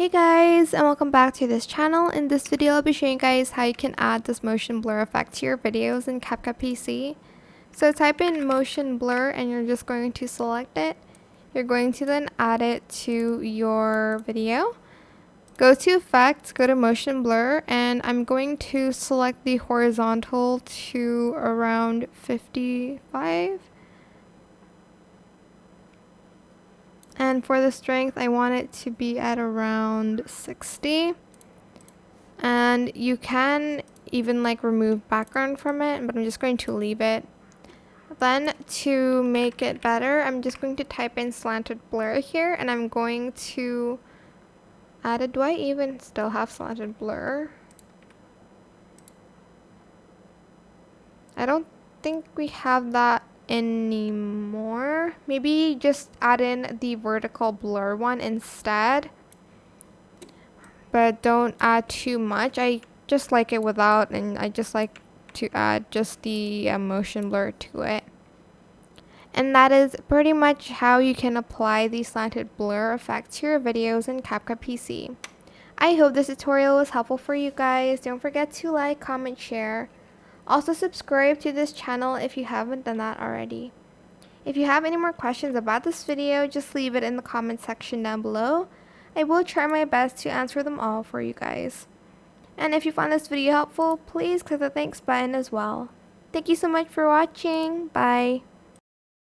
Hey guys, and welcome back to this channel. In this video I'll be showing you guys how you can add this motion blur effect to your videos in CapCut PC. So type in motion blur and you're just going to select it. You're going to then add it to your video. Go to effects, go to motion blur, and I'm going to select the horizontal to around 55. And for the strength, I want it to be at around 60. And you can even like remove background from it, but I'm just going to leave it. Then to make it better, I'm just going to type in slanted blur here, and I'm going to add it. Do I even still have slanted blur? I don't think we have that anymore. Maybe just add in the vertical blur one instead, but don't add too much. I just like it without, and I just like to add just the motion blur to it. And that is pretty much how you can apply the slanted blur effect to your videos in CapCut PC. I hope this tutorial was helpful for you guys. Don't forget to like, comment, share. Also subscribe to this channel if you haven't done that already. If you have any more questions about this video, just leave it in the comment section down below. I will try my best to answer them all for you guys. And if you found this video helpful, please click the thanks button as well. Thank you so much for watching. Bye.